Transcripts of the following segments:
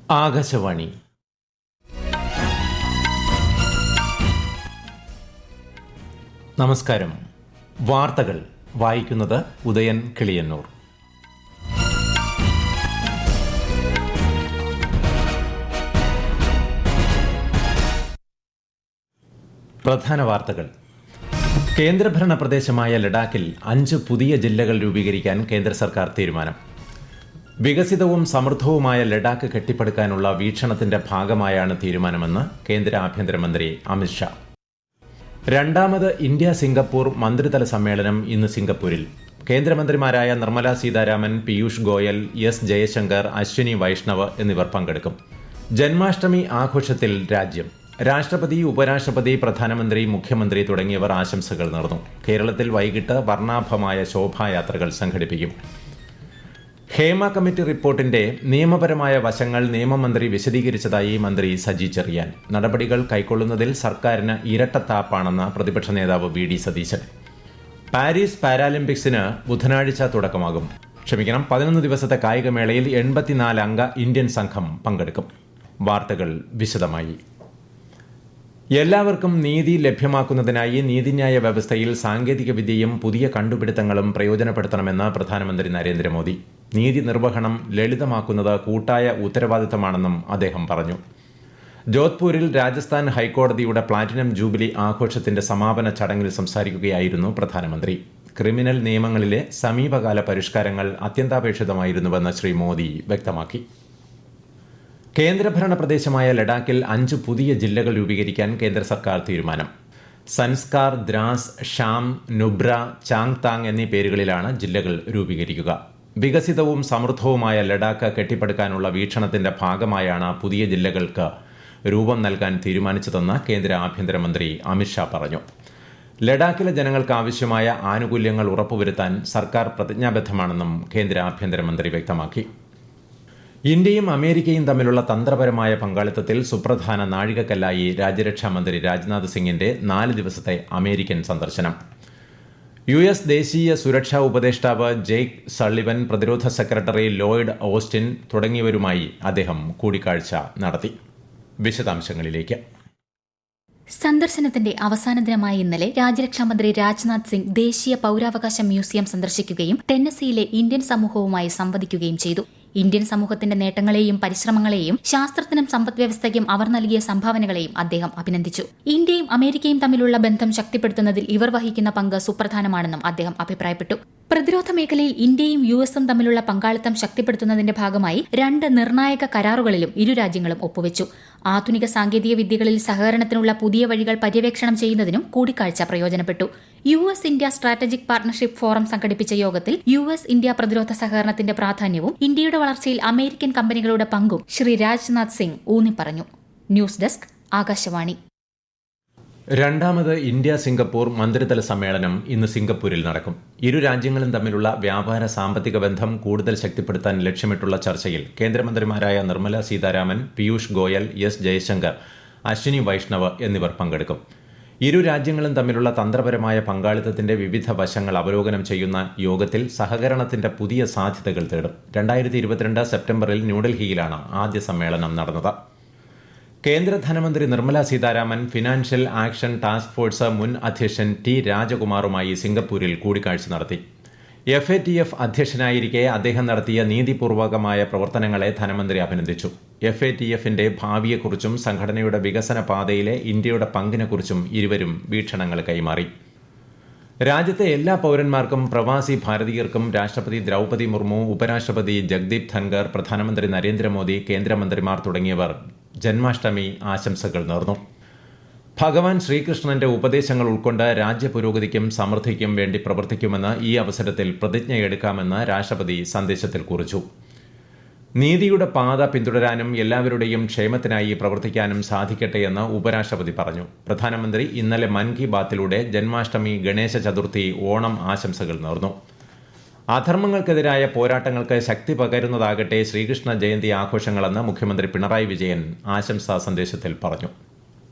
ആകാശവാണി. നമസ്കാരം. വാർത്തകൾ വായിക്കുന്നത് ഉദയൻ കിളിയന്നൂർ. പ്രധാന വാർത്തകൾ. കേന്ദ്രഭരണ പ്രദേശമായ ലഡാക്കിൽ 5 പുതിയ ജില്ലകൾ രൂപീകരിക്കാൻ കേന്ദ്ര സർക്കാർ തീരുമാനം. വികസിതവും സമൃദ്ധവുമായ ലഡാക്ക് കെട്ടിപ്പടുക്കാനുള്ള വീക്ഷണത്തിന്റെ ഭാഗമായാണ് തീരുമാനമെന്ന് കേന്ദ്ര ആഭ്യന്തരമന്ത്രി അമിത്ഷാ. രണ്ടാമത് ഇന്ത്യ സിംഗപ്പൂർ മന്ത്രിതല സമ്മേളനം ഇന്ന് സിംഗപ്പൂരിൽ. കേന്ദ്രമന്ത്രിമാരായ നിർമ്മല സീതാരാമൻ, പീയൂഷ് ഗോയൽ, എസ് ജയശങ്കർ, അശ്വിനി വൈഷ്ണവ് എന്നിവർ പങ്കെടുക്കും. ജന്മാഷ്ടമി ആഘോഷത്തിൽ രാജ്യം. രാഷ്ട്രപതി, ഉപരാഷ്ട്രപതി, പ്രധാനമന്ത്രി, മുഖ്യമന്ത്രി തുടങ്ങിയവർ ആശംസകൾ നേർന്നു. കേരളത്തിൽ വൈകിട്ട് വർണ്ണാഭമായ ശോഭായാത്രകൾ സംഘടിപ്പിക്കും. ഹേമ കമ്മിറ്റി റിപ്പോർട്ടിന്റെ നിയമപരമായ വശങ്ങൾ നിയമമന്ത്രി വിശദീകരിച്ചതായി മന്ത്രി സജി ചെറിയാൻ. നടപടികൾ കൈക്കൊള്ളുന്നതിൽ സർക്കാരിന് ഇരട്ടത്താപ്പാണെന്ന് പ്രതിപക്ഷ നേതാവ് വി.ഡി. സതീശൻ. പാരീസ് പാരാലിമ്പിക്സിന് ബുധനാഴ്ച തുടക്കമാകും. 11 ദിവസത്തെ കായികമേളയിൽ 84 അംഗ ഇന്ത്യൻ സംഘം പങ്കെടുക്കും. വാർത്തകൾ വിശദമായി. എല്ലാവർക്കും നീതി ലഭ്യമാക്കുന്നതിനായി നീതിന്യായ വ്യവസ്ഥയിൽ സാങ്കേതികവിദ്യയും പുതിയ കണ്ടുപിടുത്തങ്ങളും പ്രയോജനപ്പെടുത്തണമെന്ന് പ്രധാനമന്ത്രി നരേന്ദ്രമോദി. നീതി നിർവഹണം ലളിതമാക്കുന്നത് കൂട്ടായ ഉത്തരവാദിത്തമാണെന്നും അദ്ദേഹം പറഞ്ഞു. ജോധ്പൂരിൽ രാജസ്ഥാൻ ഹൈക്കോടതിയുടെ പ്ലാറ്റിനം ജൂബിലി ആഘോഷത്തിന്റെ സമാപന ചടങ്ങിൽ സംസാരിക്കുകയായിരുന്നു പ്രധാനമന്ത്രി. ക്രിമിനൽ നിയമങ്ങളിലെ സമീപകാല പരിഷ്കാരങ്ങൾ അത്യന്താപേക്ഷിതമായിരുന്നുവെന്ന് ശ്രീ മോദി വ്യക്തമാക്കി. കേന്ദ്രഭരണ പ്രദേശമായ ലഡാക്കിൽ 5 പുതിയ ജില്ലകൾ രൂപീകരിക്കാൻ കേന്ദ്ര സർക്കാർ തീരുമാനം. സൻസ്കാർ, ദ്രാസ്, ഷാം, നുബ്ര, ചാങ്താങ് എന്നീ പേരുകളിലാണ് ജില്ലകൾ രൂപീകരിക്കുക. വികസിതവും സമൃദ്ധവുമായ ലഡാക്ക് കെട്ടിപ്പടുക്കാനുള്ള വീക്ഷണത്തിന്റെ ഭാഗമായാണ് പുതിയ ജില്ലകൾക്ക് രൂപം നൽകാൻ തീരുമാനിച്ചതെന്ന് കേന്ദ്ര ആഭ്യന്തരമന്ത്രി അമിത്ഷാ പറഞ്ഞു. ലഡാക്കിലെ ജനങ്ങൾക്ക് ആവശ്യമായ ആനുകൂല്യങ്ങൾ ഉറപ്പുവരുത്താൻ സർക്കാർ പ്രതിജ്ഞാബദ്ധമാണെന്നും കേന്ദ്ര ആഭ്യന്തരമന്ത്രി വ്യക്തമാക്കി. ഇന്ത്യയും അമേരിക്കയും തമ്മിലുള്ള തന്ത്രപരമായ പങ്കാളിത്തത്തിൽ സുപ്രധാന നാഴികക്കല്ലായി രാജ്യരക്ഷാമന്ത്രി രാജ്നാഥ് സിംഗിന്റെ 4 ദിവസത്തെ അമേരിക്കൻ സന്ദർശനം. US ദേശീയ സുരക്ഷാ ഉപദേഷ്ടാവ് ജെയ്ക്ക് സള്ളിവൻ, പ്രതിരോധ സെക്രട്ടറി ലോയിഡ് ഓസ്റ്റിൻ തുടങ്ങിയവരുമായി അദ്ദേഹം കൂടിക്കാഴ്ച നടത്തി. വിശദാംശങ്ങളിലേക്ക്. സന്ദർശനത്തിന്റെ അവസാന ദിനമായ ഇന്നലെ രാജ്യരക്ഷാമന്ത്രി രാജ്നാഥ് സിംഗ് ദേശീയ പൌരാവകാശ മ്യൂസിയം സന്ദർശിക്കുകയും ടെന്നസിയിലെ ഇന്ത്യൻ സമൂഹവുമായി സംവദിക്കുകയും ചെയ്തു. ഇന്ത്യൻ സമൂഹത്തിന്റെ നേട്ടങ്ങളെയും പരിശ്രമങ്ങളെയും ശാസ്ത്രത്തിനും സമ്പദ്വ്യവസ്ഥയ്ക്കും അവർ നൽകിയ സംഭാവനകളെയും അദ്ദേഹം അഭിനന്ദിച്ചു. ഇന്ത്യയും അമേരിക്കയും തമ്മിലുള്ള ബന്ധം ശക്തിപ്പെടുത്തുന്നതിൽ ഇവർ വഹിക്കുന്ന പങ്ക് സുപ്രധാനമാണെന്നും അദ്ദേഹം അഭിപ്രായപ്പെട്ടു. പ്രതിരോധ മേഖലയിൽ ഇന്ത്യയും US തമ്മിലുള്ള പങ്കാളിത്തം ശക്തിപ്പെടുത്തുന്നതിന്റെ ഭാഗമായി 2 നിർണായക കരാറുകളിലും ഇരു രാജ്യങ്ങളും ഒപ്പുവെച്ചു. ആധുനിക സാങ്കേതിക വിദ്യകളിൽ സഹകരണത്തിനുള്ള പുതിയ വഴികൾ പര്യവേക്ഷണം ചെയ്യുന്നതിനും കൂടിക്കാഴ്ച പ്രയോജനപ്പെട്ടു. US India strategic partnership forum സംഘടിപ്പിച്ച യോഗത്തിൽ US ഇന്ത്യ പ്രതിരോധ സഹകരണത്തിന്റെ പ്രാധാന്യവും ഇന്ത്യയുടെ വളർച്ചയിൽ അമേരിക്കൻ കമ്പനികളുടെ പങ്കും ശ്രീ രാജ്നാഥ് സിംഗ് ഊന്നിപ്പറഞ്ഞു. News desk, Akashvani. രണ്ടാമത് ഇന്ത്യ സിംഗപ്പൂർ മന്ത്രിതല സമ്മേളനം ഇന്ന് സിംഗപ്പൂരിൽ നടക്കും. ഇരു രാജ്യങ്ങളും തമ്മിലുള്ള വ്യാപാര സാമ്പത്തിക ബന്ധം കൂടുതൽ ശക്തിപ്പെടുത്താൻ ലക്ഷ്യമിട്ടുള്ള ചർച്ചയിൽ കേന്ദ്രമന്ത്രിമാരായ നിർമ്മല സീതാരാമൻ, പീയൂഷ് ഗോയൽ, എസ് ജയശങ്കർ, അശ്വിനി വൈഷ്ണവ് എന്നിവർ പങ്കെടുക്കും. ഇരു രാജ്യങ്ങളും തമ്മിലുള്ള തന്ത്രപരമായ പങ്കാളിത്തത്തിന്റെ വിവിധ വശങ്ങൾ അവലോകനം ചെയ്യുന്ന യോഗത്തിൽ സഹകരണത്തിന്റെ പുതിയ സാധ്യതകൾ തേടും. 2022 സെപ്റ്റംബറിൽ ന്യൂഡൽഹിയിലാണ് ആദ്യ സമ്മേളനം നടന്നത്. കേന്ദ്ര ധനമന്ത്രി Nirmala Sitharaman financial action task force മുൻ അധ്യക്ഷൻ ടി രാജകുമാറുമായി സിംഗപ്പൂരിൽ കൂടിക്കാഴ്ച നടത്തി. FATF അധ്യക്ഷനായിരിക്കെ അദ്ദേഹം നടത്തിയ നീതിപൂർവകമായ പ്രവർത്തനങ്ങളെ ധനമന്ത്രി അഭിനന്ദിച്ചു. FATFന്റെ ഭാവിയെക്കുറിച്ചും സംഘടനയുടെ വികസന പാതയിലെ ഇന്ത്യയുടെ പങ്കിനെക്കുറിച്ചും ഇരുവരും വീക്ഷണങ്ങൾ കൈമാറി. രാജ്യത്തെ എല്ലാ പൌരന്മാർക്കും പ്രവാസി ഭാരതീയർക്കും രാഷ്ട്രപതി ദ്രൗപദി മുർമു, ഉപരാഷ്ട്രപതി ജഗ്ദീപ് ധൻഖർ, പ്രധാനമന്ത്രി നരേന്ദ്രമോദി, കേന്ദ്രമന്ത്രിമാർ തുടങ്ങിയവർ ജന്മാഷ്ടമി ആശംസകൾ നേർന്നു. ഭഗവാൻ ശ്രീകൃഷ്ണന്റെ ഉപദേശങ്ങൾ ഉൾക്കൊണ്ട് രാജ്യപുരോഗതിക്കും സമൃദ്ധിക്കും വേണ്ടി പ്രവർത്തിക്കുമെന്ന് ഈ അവസരത്തിൽ പ്രതിജ്ഞയെടുക്കാമെന്ന് രാഷ്ട്രപതി സന്ദേശത്തിൽ കുറിച്ചു. നീതിയുടെ പാത പിന്തുടരാനും എല്ലാവരുടെയും ക്ഷേമത്തിനായി പ്രവർത്തിക്കാനും സാധിക്കട്ടെയെന്ന് ഉപരാഷ്ട്രപതി പറഞ്ഞു. പ്രധാനമന്ത്രി ഇന്നലെ മൻ കി ബാത്തിലൂടെ ജന്മാഷ്ടമി, ഗണേശ ചതുർത്ഥി, ഓണം ആശംസകൾ നേർന്നു. അധർമ്മങ്ങൾക്കെതിരായ പോരാട്ടങ്ങൾക്ക് ശക്തി പകരുന്നതാകട്ടെ ശ്രീകൃഷ്ണ ജയന്തി ആഘോഷങ്ങളെന്ന് മുഖ്യമന്ത്രി പിണറായി വിജയൻ ആശംസാ സന്ദേശത്തിൽ പറഞ്ഞു.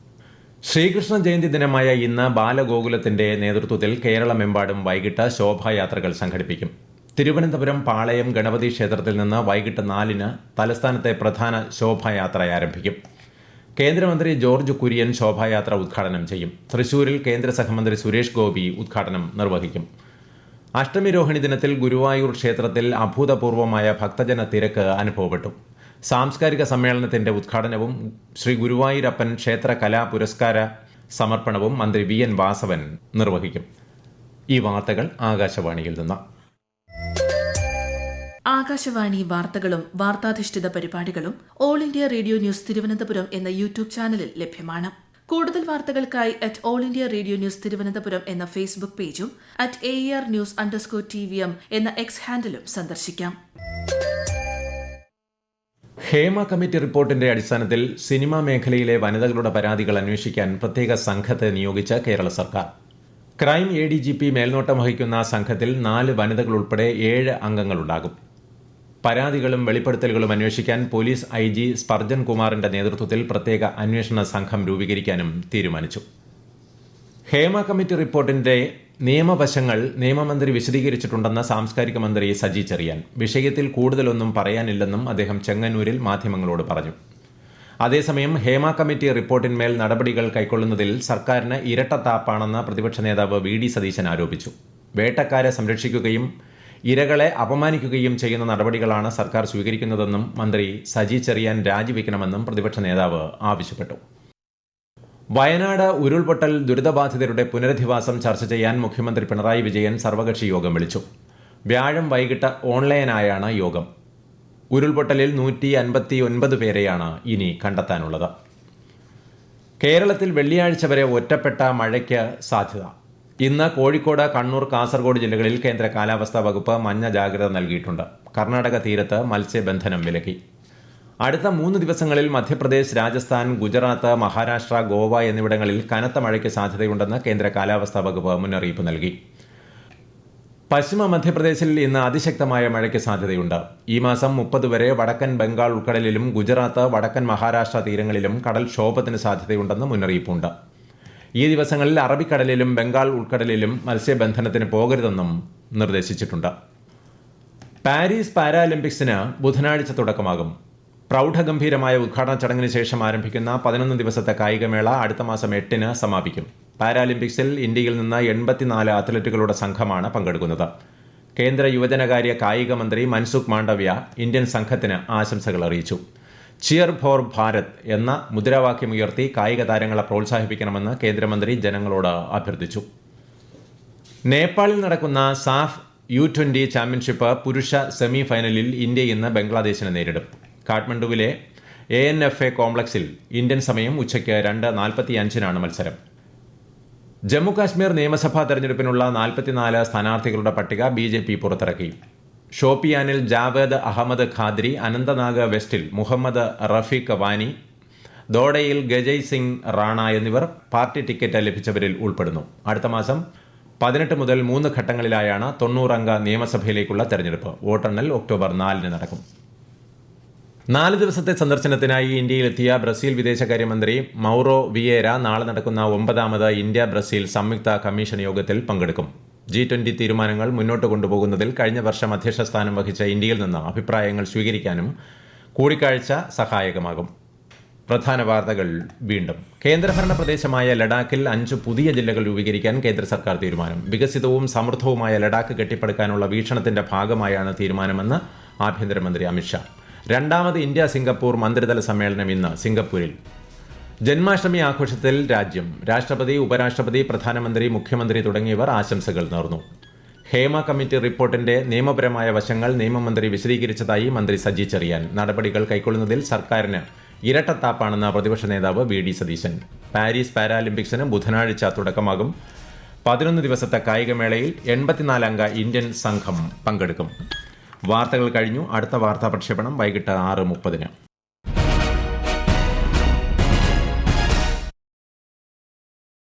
ശ്രീകൃഷ്ണ ജയന്തി ദിനമായ ഇന്ന് ബാലഗോകുലത്തിന്റെ നേതൃത്വത്തിൽ കേരളമെമ്പാടും വൈകിട്ട് ശോഭായാത്രകൾ സംഘടിപ്പിക്കും. തിരുവനന്തപുരം പാളയം ഗണപതി ക്ഷേത്രത്തിൽ നിന്ന് വൈകിട്ട് 4-ന് തലസ്ഥാനത്തെ പ്രധാന ശോഭായാത്ര ആരംഭിക്കും. കേന്ദ്രമന്ത്രി ജോർജ് കുര്യൻ ശോഭായാത്ര ഉദ്ഘാടനം ചെയ്യും. തൃശൂരിൽ കേന്ദ്ര സഹമന്ത്രി സുരേഷ് ഗോപി ഉദ്ഘാടനം നിർവഹിക്കും. അഷ്ടമി രോഹിണി ദിനത്തിൽ ഗുരുവായൂർ ക്ഷേത്രത്തിൽ അഭൂതപൂർവമായ ഭക്തജന തിരക്ക് അനുഭവപ്പെട്ടു. സാംസ്കാരിക സമ്മേളനത്തിന്റെ ഉദ്ഘാടനവും ശ്രീ ഗുരുവായൂരപ്പൻ ക്ഷേത്ര കലാ പുരസ്കാര സമർപ്പണവും മന്ത്രി വി.എൻ. വാസവൻ നിർവഹിക്കും. ഈ വാർത്തകൾ ആകാശവാണിയിൽ നിന്ന്. ആകാശവാണി വാർത്തകളും വാർത്താധിഷ്ഠിത പരിപാടികളും all India radio news Thiruvananthapuram എന്ന യൂട്യൂബ് ചാനലിൽ ലഭ്യമാണ്. കൂടുതൽ വാർത്തകൾക്കായി all India radio news Thiruvananthapuram എന്ന ഫേസ്ബുക്ക് പേജും @AR_News_TVM എന്ന എക്സ് ഹാൻഡിലും സന്ദർശിക്കാം. ഹേമ കമ്മിറ്റി റിപ്പോർട്ടിന്റെ അടിസ്ഥാനത്തിൽ സിനിമാ മേഖലയിലെ വനിതകളുടെ പരാതികൾ അന്വേഷിക്കാൻ പ്രത്യേക സംഘത്തെ നിയോഗിച്ച കേരള സർക്കാർ. ക്രൈം ADGP മേൽനോട്ടം വഹിക്കുന്ന സംഘത്തിൽ 4 വനിതകൾ ഉൾപ്പെടെ 7 അംഗങ്ങളുണ്ടാകും. പരാതികളും വെളിപ്പെടുത്തലുകളും അന്വേഷിക്കാൻ പോലീസ് IG സ്പർജൻ കുമാറിന്റെ നേതൃത്വത്തിൽ പ്രത്യേക അന്വേഷണ സംഘം രൂപീകരിക്കാനും തീരുമാനിച്ചു. ഹേമ കമ്മിറ്റി റിപ്പോർട്ടിന്റെ നിയമവശങ്ങൾ നിയമമന്ത്രി വിശദീകരിച്ചിട്ടുണ്ടെന്ന് സാംസ്കാരിക മന്ത്രി സജി ചെറിയാൻ. വിഷയത്തിൽ കൂടുതലൊന്നും പറയാനില്ലെന്നും അദ്ദേഹം ചെങ്ങന്നൂരിൽ മാധ്യമങ്ങളോട് പറഞ്ഞു. അതേസമയം ഹേമ കമ്മിറ്റി റിപ്പോർട്ടിന്മേൽ നടപടികൾ കൈക്കൊള്ളുന്നതിൽ സർക്കാരിന് ഇരട്ടത്താപ്പാണെന്ന് പ്രതിപക്ഷ നേതാവ് VD സതീശൻ ആരോപിച്ചു. വേട്ടക്കാരെ സംരക്ഷിക്കുകയും ഇരകളെ അപമാനിക്കുകയും ചെയ്യുന്ന നടപടികളാണ് സർക്കാർ സ്വീകരിക്കുന്നതെന്നും മന്ത്രി സജി ചെറിയാൻ രാജിവെക്കണമെന്നും പ്രതിപക്ഷ നേതാവ് ആവശ്യപ്പെട്ടു. വയനാട് ഉരുൾപൊട്ടൽ ദുരിതബാധിതരുടെ പുനരധിവാസം ചർച്ച ചെയ്യാൻ മുഖ്യമന്ത്രി പിണറായി വിജയൻ സർവകക്ഷി യോഗം വിളിച്ചു. വ്യാഴം വൈകിട്ട് ഓൺലൈനായാണ് യോഗം. ഉരുൾപൊട്ടലിൽ 159 പേരെയാണ് ഇനി കണ്ടെത്താനുള്ളത്. കേരളത്തിൽ വെള്ളിയാഴ്ച വരെ ഒറ്റപ്പെട്ട മഴയ്ക്ക് സാധ്യത. ഇന്ന് കോഴിക്കോട്, കണ്ണൂർ, കാസർഗോഡ് ജില്ലകളിൽ കേന്ദ്ര കാലാവസ്ഥാ വകുപ്പ് മഞ്ഞ ജാഗ്രത നൽകിയിട്ടുണ്ട്. കർണാടക തീരത്ത് മത്സ്യബന്ധനം വിലക്കി. അടുത്ത 3 ദിവസങ്ങളിൽ മധ്യപ്രദേശ്, രാജസ്ഥാൻ, ഗുജറാത്ത്, മഹാരാഷ്ട്ര, ഗോവ എന്നിവിടങ്ങളിൽ കനത്ത മഴയ്ക്ക് സാധ്യതയുണ്ടെന്ന് കേന്ദ്ര കാലാവസ്ഥാ വകുപ്പ് മുന്നറിയിപ്പ് നൽകി. പശ്ചിമ മധ്യപ്രദേശിൽ ഇന്ന് അതിശക്തമായ മഴയ്ക്ക് സാധ്യതയുണ്ട്. ഈ മാസം 30 വരെ വടക്കൻ ബംഗാൾ ഉൾക്കടലിലും ഗുജറാത്ത്, വടക്കൻ മഹാരാഷ്ട്ര തീരങ്ങളിലും കടൽക്ഷോഭത്തിന് സാധ്യതയുണ്ടെന്ന് മുന്നറിയിപ്പുണ്ട്. ഈ ദിവസങ്ങളിൽ അറബിക്കടലിലും ബംഗാൾ ഉൾക്കടലിലും മത്സ്യബന്ധനത്തിന് പോകരുതെന്നും നിർദ്ദേശിച്ചിട്ടുണ്ട്. പാരീസ് പാരാലിമ്പിക്സിന് ബുധനാഴ്ച തുടക്കമാകും. പ്രൗഢഗംഭീരമായ ഉദ്ഘാടന ചടങ്ങിന് ശേഷം ആരംഭിക്കുന്ന 11 ദിവസത്തെ കായികമേള അടുത്ത മാസം 8-ന് സമാപിക്കും. പാരാലിമ്പിക്സിൽ ഇന്ത്യയിൽ നിന്ന് 84 അത്ലറ്റുകളുടെ സംഘമാണ് പങ്കെടുക്കുന്നത്. കേന്ദ്ര യുവജനകാര്യ കായിക മന്ത്രി മൻസുഖ് മാണ്ഡവ്യ ഇന്ത്യൻ സംഘത്തിന് ആശംസകൾ അറിയിച്ചു. ചിയർ ഫോർ ഭാരത് എന്ന മുദ്രാവാക്യമുയർത്തി കായിക താരങ്ങളെ പ്രോത്സാഹിപ്പിക്കണമെന്ന് കേന്ദ്രമന്ത്രി ജനങ്ങളോട് അഭ്യർത്ഥിച്ചു. നേപ്പാളിൽ നടക്കുന്ന സാഫ് U20 ചാമ്പ്യൻഷിപ്പ് പുരുഷ സെമി ഫൈനലിൽ ഇന്ത്യ ഇന്ന് ബംഗ്ലാദേശിനെ നേരിടും. കാഠ്മണ്ഡുവിലെ ANFA കോംപ്ലക്സിൽ ഇന്ത്യൻ സമയം ഉച്ചയ്ക്ക് 2:45-നാണ് മത്സരം. ജമ്മുകാശ്മീർ നിയമസഭാ തെരഞ്ഞെടുപ്പിനുള്ള 44 സ്ഥാനാർത്ഥികളുടെ പട്ടിക BJP പുറത്തിറക്കി. ഷോപ്പിയാനിൽ ജാവേദ് അഹമ്മദ് ഖാദ്രി, അനന്തനാഗ് വെസ്റ്റിൽ മുഹമ്മദ് റഫീഖ് വാനി, ദോഡയിൽ ഗജയ് സിംഗ് റാണ എന്നിവർ പാർട്ടി ടിക്കറ്റ് ലഭിച്ചവരിൽ ഉൾപ്പെടുന്നു. അടുത്ത മാസം 18 മുതൽ 3 ഘട്ടങ്ങളിലായാണ് 90-അംഗ നിയമസഭയിലേക്കുള്ള തെരഞ്ഞെടുപ്പ്. വോട്ടെണ്ണൽ ഒക്ടോബർ 4-ന് നടക്കും. 4 ദിവസത്തെ സന്ദർശനത്തിനായി ഇന്ത്യയിലെത്തിയ ബ്രസീൽ വിദേശകാര്യമന്ത്രി മൗറോ വിയേര നാളെ നടക്കുന്ന 9ാമത് ഇന്ത്യ ബ്രസീൽ സംയുക്ത കമ്മീഷൻ യോഗത്തിൽ പങ്കെടുക്കും. G20 തീരുമാനങ്ങൾ മുന്നോട്ട് കൊണ്ടുപോകുന്നതിൽ കഴിഞ്ഞ വർഷം അധ്യക്ഷ സ്ഥാനം വഹിച്ച ഇന്ത്യയിൽ നിന്ന് അഭിപ്രായങ്ങൾ സ്വീകരിക്കാനും കൂടിക്കാഴ്ച സഹായകമാകും. പ്രധാന വാർത്തകൾ വീണ്ടും. കേന്ദ്രഭരണ പ്രദേശമായ ലഡാക്കിൽ 5 പുതിയ ജില്ലകൾ രൂപീകരിക്കാൻ കേന്ദ്ര സർക്കാർ തീരുമാനം. വികസിതവും സമൃദ്ധവുമായ ലഡാക്ക് കെട്ടിപ്പടുക്കാനുള്ള വീക്ഷണത്തിന്റെ ഭാഗമായാണ് തീരുമാനമെന്ന് ആഭ്യന്തരമന്ത്രി അമിത്ഷാ. 2ാമത് ഇന്ത്യ സിംഗപ്പൂർ മന്ത്രിതല സമ്മേളനം ഇന്ന് സിംഗപ്പൂരിൽ. ജന്മാഷ്ടമി ആഘോഷത്തിൽ രാജ്യം. രാഷ്ട്രപതി, ഉപരാഷ്ട്രപതി, പ്രധാനമന്ത്രി, മുഖ്യമന്ത്രി തുടങ്ങിയവർ ആശംസകൾ നേർന്നു. ഹേമ കമ്മിറ്റി റിപ്പോർട്ടിന്റെ നിയമപരമായ വശങ്ങൾ നിയമമന്ത്രി വിശദീകരിച്ചതായി മന്ത്രി സജി ചെറിയാൻ. നടപടികൾ കൈക്കൊള്ളുന്നതിൽ സർക്കാരിന് ഇരട്ടത്താപ്പാണെന്ന് പ്രതിപക്ഷ നേതാവ് VD സതീശൻ. പാരീസ് പാരാലിമ്പിക്സിന് ബുധനാഴ്ച തുടക്കമാകും. 11 ദിവസത്തെ കായികമേളയിൽ 84-അംഗ ഇന്ത്യൻ സംഘം പങ്കെടുക്കും. വാർത്തകൾ കഴിഞ്ഞു. അടുത്ത വാർത്താ പ്രക്ഷേപണം വൈകിട്ട് 6:30-ന്.